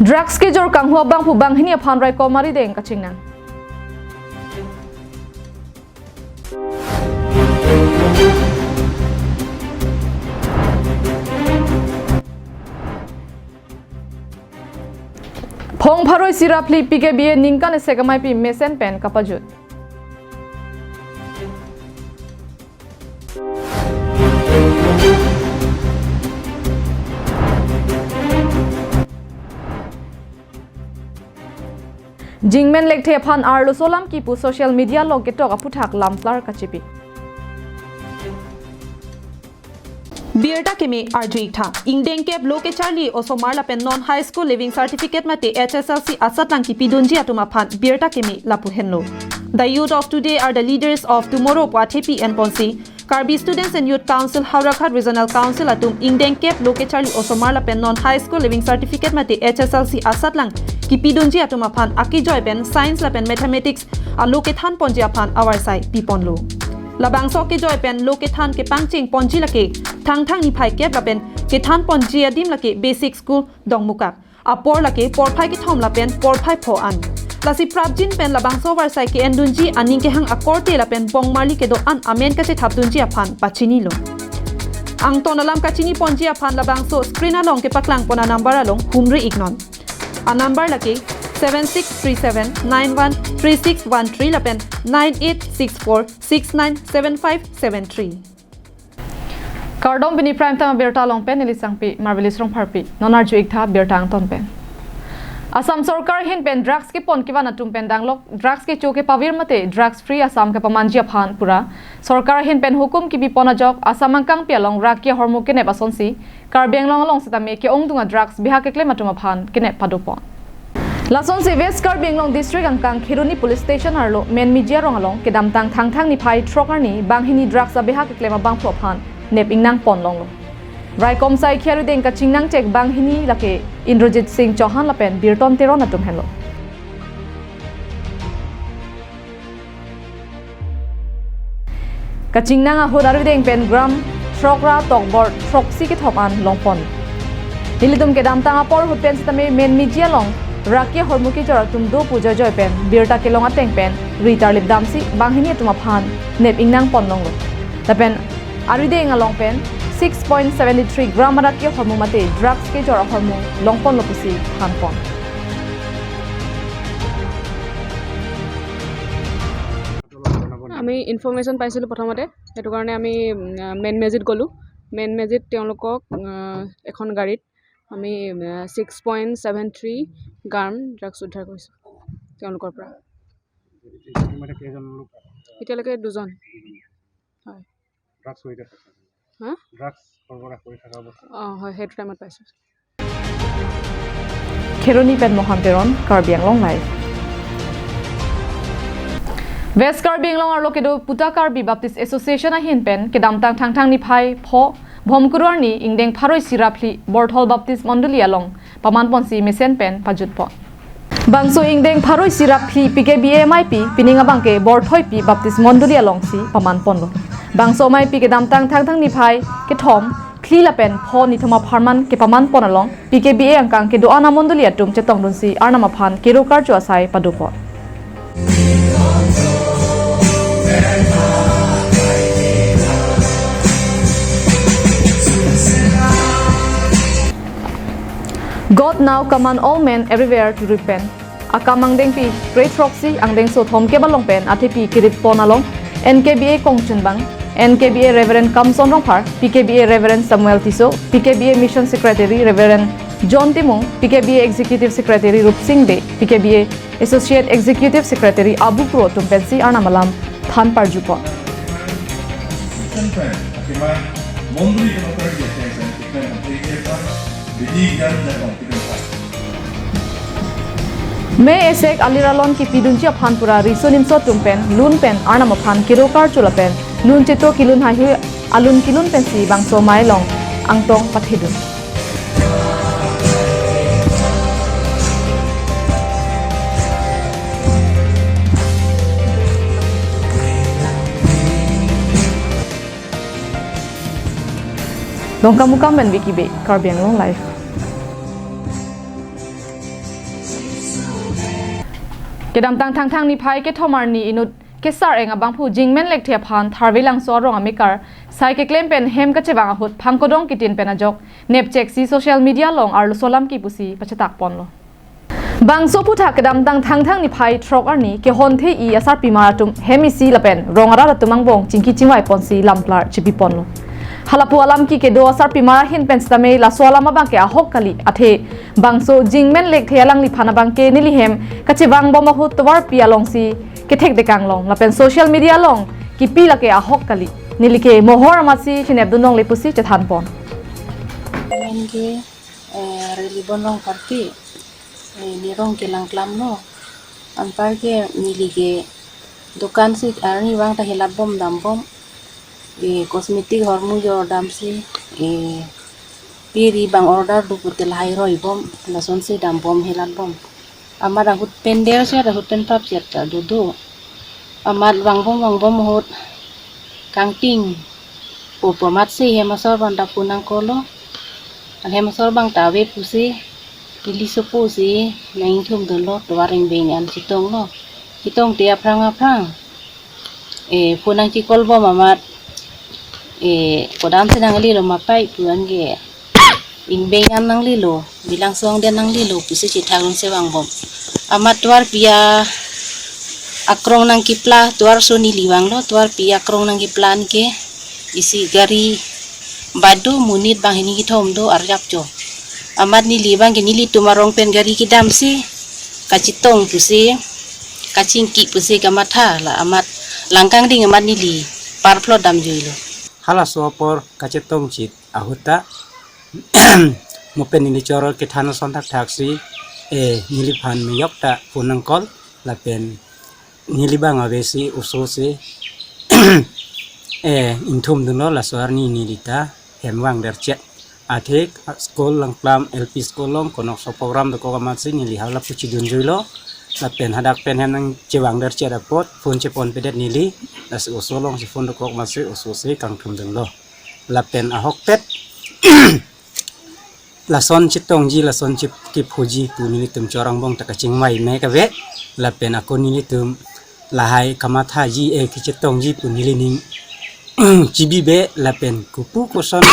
Drugs ke jor kang hua bang pu bang hini phan rai ko mari deng kaching nang Phong pharoi sirapli PKBA ningkan segamai pi mesen pen kapajut Jingmen lekte phan arlo solam ki pu social media log ke tok aputhak lamtlar kachipi Bierta kemi arjuik tha ingdeng kep loke charlie oso marla pen non high school living certificate mate HSLC asatlang ki pidunji atuma phan bierta kemi lapu henlo The youth of today are the leaders of tomorrow Pathepi and Ponsi Karbi Students and Youth Council Haurakhat Regional Council atum ingdeng kep loke charlie oso marla pen non high school living certificate mate HSLC asatlang ki pidunji atuma phan aki joy pen science la pen mathematics aloke than ponji aphan our sai piponlo Labang so ke joy pen loke than ke pangching ponji lake thang ni phai kep la pen ke than ponji adim lake basic school dongmukak apor lake por phai ke thom la pen por phai pho an lasi prabjin pen labang so war sai ke endunji aning ke hang akorte la pen pong mali ke do an amen ka che thapdunji aphan pachini lo ang tonalam kachini ponji aphan labang so screen along ke paklang pona number along humri ignon a number lake 7637913613 lapen 9864697573 Kardom bini prime time berta long pen elisang pi marvelous rong pharpi nonar ju ik tha bertang ton pen Assam sarkar hin pen drugs ke pon kiwa natum pen danglok drugs ke choke pavir mate drugs free Assam ke pamanji phan pura sarkar hin pen hukum ki bi pona jok Assam angkang pialong rakia hormo ke ne basonsi karbeng long long sitame ke ongdunga drugs biha ke klem atuma phan ke ne padupon Lason se West Karbinglong District angkang Khiruni Police Station arlo men media rongalong ke damtang thang ni phai troker ni banghini drugs abeha ke klema bang prophan nep ingnang ponlong lo Raikom sai khiaru deng ka chingnang chek banghini lake Indrajit Singh Chauhan lapen birton teron atum hello ka chingnang a hodaru deng pen gram trokra tokbor troksi ke thopan longpon Nilidum ke damtang apor hutpen sitame men media long Rakia hormuki jora tum do puja joy pen birta ke longa teng pen ritar lip damsi banghini tuma phan nep ingnang ponlong lo tapen aride nga long pen 6.73 gram rakia hormu mate drugs ke jora hormu longpon lopusi phan pon আমি information পাইছিলো প্ৰথমতে এটো কাৰণে আমি main মেজিত গলো main মেজিত তেওঁলোকক এখন গাড়ীত আমি 6.73 গ্ৰাম ড্ৰাগছ উদ্ধাৰ কৰিছো তেওঁলোকৰ পৰা এতিয়ালৈকে দুজন হয় ড্ৰাগছ হৈ থাকে হা ড্ৰাগছ সৰবৰাহ কৰি থকা অৱস্থা হয় হেড টাইমত পাইছো Khiruni pen mohanteron Karbianglong live West Karbinglong arlo kedo Puta Karbi Baptist Association a hin pen ke damtang thang ni phai pho Bhomkuror ni ingdeng pharoi sirapli Borthol Baptist Mondoli along paman ponsi mesen pen pajut po Bangso ingdeng pharoi sirapli PKBA MIP pininga bangke Borthoi pi Baptist Mondoli along si paman ponlo Bangso MIP ke damtang thang ni phai ke thom Klila pen pho ni thoma pharman ke paman ponalong PKBA angkang ke do ana Mondoli atum chetong dunsi arnama phan kerokar chu asai padupo God now command all men everywhere to repent. Akamang deng pi great proxy ang deng so thom ke balong pen atipi kirip ponalong NKBA Kongchun bang NKBA Reverend Kamson Rongphar PKBA Reverend Samuel Tiso PKBA Mission Secretary Reverend John Timong PKBA Executive Secretary Rup Singh De PKBA Associate Executive Secretary Abu Pro Tumpensi Arnamalam Than Parjupo May esek aliralon ki pidunji phanpura risoninso tumpen lun pen arnam phan kirokar chulapen lun cheto kilun hahu alun kilun pensi bangso mailong angtong pathidun Dongkamukam ben wikibe Karbianglong live kedam tang thang ni phai ke thomar ni inut ke sar enga bangphu jingmen lek thia phan tharvelang so rong amikar sai ke claim pen hem ka chewang hut phangkodong kitin pen ajok nep check si social media long ar solam ki pusi pachatak ponlo bangso putha kedam tang thang ni phai throk arni ke hon the I asar pimara tum hemi si lapen rongara tumang bong chingki chingwai ponsi lamplar chipi ponlo halapu alam ki ke do asar pimara hin pen stame la solama bang ke ahok kali athe bangso jingmen lek thealang li phana bang ke nili hem ka chewang bom hut twar pialong si ke thek de kanglong lapen social media long ki pila ke ahok kali nili ke mohor amasi chinep dunong le pusi chethan pon Menge reli bonong parti ni rong ke lang klam no ampar ke nili ke dukan si arni wang ta helap bom dam bom cosmetic hormu yo dam si piri bang order du putel hai roi bom lason si dam bom helap bom amar hut pender se hut pen pap jet ta du amar wang bom hut kangting popomat si hemasor banda punang kolo an hemasor bang tawe pusi ili sopo si naing thum dolo twaring beng an chitong lo chitong te aprang punang chikol bom amat kodam senang lilo mapai puan ge inbeng an nang lilo bilang song den nang lilo pusi chithang sewang bom amat twar pia akrong nang kipla tuar soni liwang lo tuar pi akrong nang kiplan ke isi gari badu munit bang hini kitom do arjap jo amat ni liwang ke nili tumarong pen gari kidam si kacitong pusi kacingki pusi kamatha la amat langkang ding amat nili parplo dam joilo hala sopor kacitong chit ahuta mopen ni chorol ke thana sontak thaksi nili phan me yokta punang kol la pen nilibang avesi usosi inthum duno la sarni nilita hemwang derchet athek school langplam LP school long konok so program de ko kamatsi nili hala puchi dunjuilo la pen hadak pen hanang chewang derchet apot phone che pon pedet nili la so usolong si phone de ko kamatsi usosi kangthum dunlo la pen ahok pet la son chitong ji la son chip ki phoji tu nili tum chorang bong takaching mai me ka ve la pen akon nili tum lahai kamatha ji kichitong ji punilining jibi be lapen kupu koson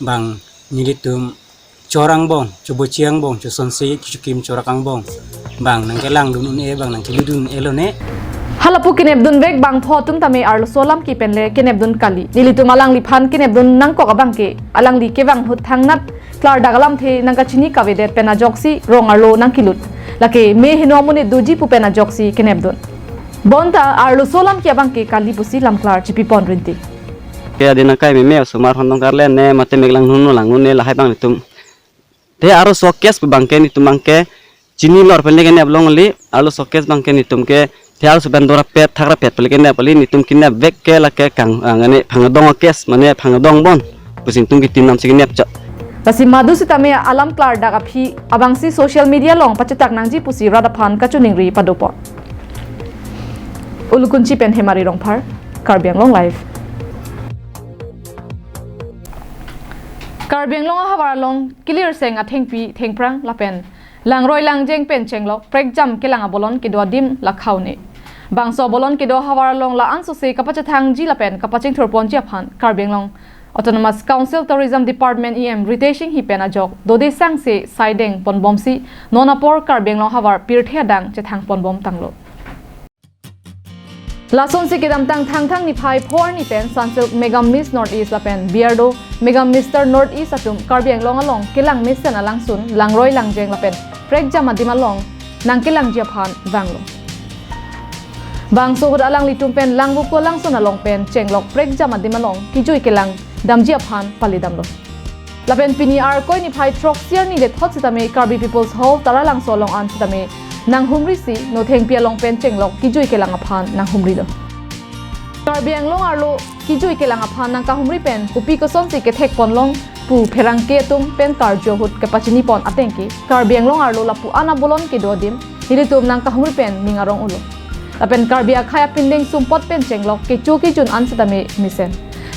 bang nilitum corang bong cobo ciang bong coson se kichukim corakang bong bang nangkelang dunun bang nangkelidun elone halapu kinep dun vek bang photum tame arlo solam ki penle kinep dun kali nilitum alang li phan kinep dun nang ko abang ke alang li ke bang hut thangnat klar dagalam the nangka chini kavedet pena joksi rong arlo nangkilut lake me hinomuni duji pu pena joksi kinep dun bonta arlo solam ki abang ke kali pusi lam klar chipi pon rinti ke adina kai me sumar hondong karle ne mate meglang hunu langun ne lahai bang nitum te aro sokes bang ke nitum bang ke chini lor pele ke ne ablong li alo sokes bang ke nitum ke te aro suban dora pet thagra pet pele ke ne pali nitum kinne vek ke la ke kang ngane phangadong kes mane phangadong bon pusin tum ki tinam se ne cha Basi madu sitame alam klar daga phi abangsi social media long pachetak nangji pusi rada phan kachuningri padopo ulukunchi pen hemari rongphar karbiang long live karbiang long hawar long clear seng a thengpi thengprang lapen langroi langjeng pen chenglok prek jam kelanga bolon ke do dim la khaune bangso bolon ke do hawar long la ansu se kapachathang ji lapen kapaching thorpon ji phan karbiang long Autonomous Council Tourism Department EM Riteshing Hipena Jok Dode Sang se Saideng Ponbomsi Nonapor Karbiang Long Hawar Pirthia Dang Chethang Ponbom Tanglo Lason se kedam thang ni phai phor ni pen Sunsilk Mega Miss Northeast Lapen Beardo Mega Mr Northeast atum Karbiang Long along kelang mission alang sun langroi langjeng lapen prek jama dimalong nangkelang japhan banglo bangso hud alang litum pen langbu ko lang sun along pen chenglok prek jama dimalong kijui kelang damjia phan palidamlo lapen pini ar koi ni phai trok siar ni le thot sitame Karbi People's Hall taralang solong an sitame nang humri si no theng pia long pen chenglok kijui kelang aphan nang humri do Karbiang long arlo kijui kelang aphan nang ka humri pen kupi ko son si ke thek pon long pu pherang ke tum pen karjo hut ke pachini pon atengki Karbiang long arlo lapu ana bolon ke dodim hilitum nang ka humri pen ningarong ulo lapen Karbia khaya pinding sumpot pen chenglok ke chuki chun an sitame misen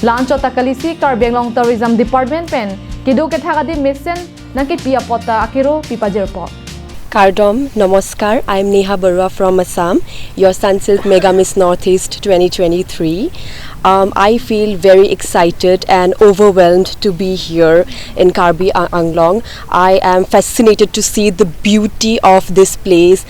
Lancho takalisi Karbiang Long Tourism Department pen kido ke thagadi mission nangki pia pota akiro pipajer po Kardom, Namaskar. I'm Neha Barua from Assam, your Sunsilk Mega Miss Northeast 2023. I feel very excited and overwhelmed to be here in Karbi Anglong. I am fascinated to see the beauty of this place.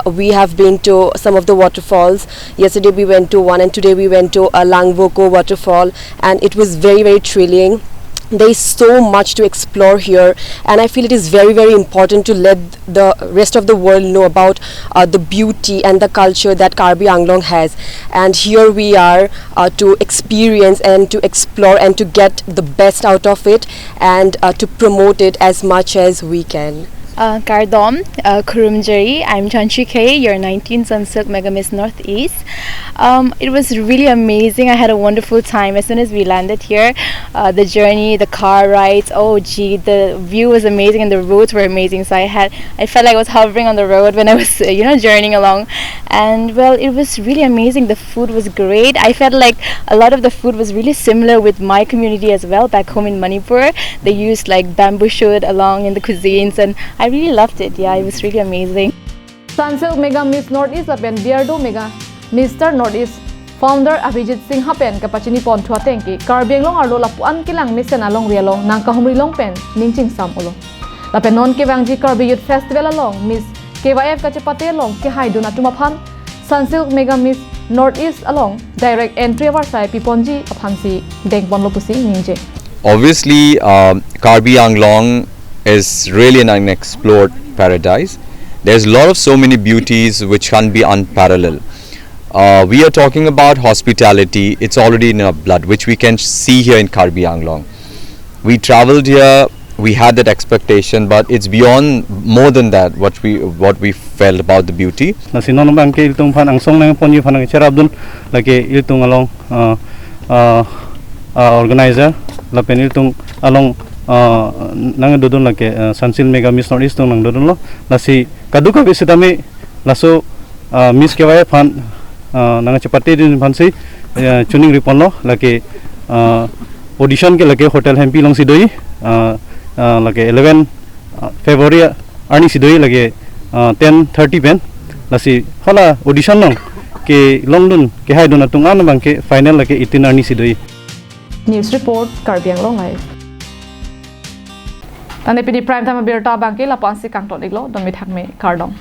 We have been to some of the waterfalls. Yesterday we went to one and today we went to a Langvoko waterfall, and it was very, very thrilling. There is so much to explore here, and I feel it is very, very important to let the rest of the world know about the beauty and the culture that Karbi Anglong has. And here we are to experience and to explore and to get the best out of it, and to promote it as much as we can. Kardom, Kurumjari. I'm Chanchi K, your 19th Sunsilk Mega Miss Northeast. It was really amazing. I had a wonderful time as soon as we landed here. The journey, the car rides, oh gee, the view was amazing and the roads were amazing. So I felt like I was hovering on the road when I was, journeying along. And well, it was really amazing. The food was great. I felt like a lot of the food was really similar with my community as well back home in Manipur. They used like bamboo shoot along in the cuisines, and I really loved it. Yeah, it was really amazing. Sunsilk Mega Miss Northeast apen Beardo Mega Mr. Northeast founder Abhijit Singh hapen kapachini pon thua tengki Karbi Anglong arlo lapuan kilang mission along rialong nang kahumri long pen ningching sam ulo lapen non ke wangji Karbi Youth Festival along Miss KYF kachapate long ke haiduna tumaphan Sunsilk Mega Miss Northeast along direct entry avarsai piponji aphansi dengpon lopusi ningje. Obviously, Karbi Anglong is really an unexplored paradise. There's a lot of so many beauties which can't be unparalleled. We are talking about hospitality. It's already in our blood, which we can see here in Karbi Anglong. We traveled here, we had that expectation, but it's beyond more than that what we felt about the beauty. Nasinon bang ke iltung phan ang song nang ponji phan ang cherabdun lagi iltung along organizer lapen iltung along nang dodon lagi Sunsilk Mega Miss Northeast nang dodon lo lasi kaduka bisitami laso Miss KYF phan nang chapati din phan si tuning ripon lo lagi audition ke lagi hotel Hempi long sidoi lagi 11 February arni sidoi lagi 10:30 pen lasi hola audition long ke longdun ke haidun atung an bang ke final lagi 18 arni sidoi. News report Karbi Anglong live. Tane pidi prime time birta bangke lapan si kangton iglo domi thakme Kardom.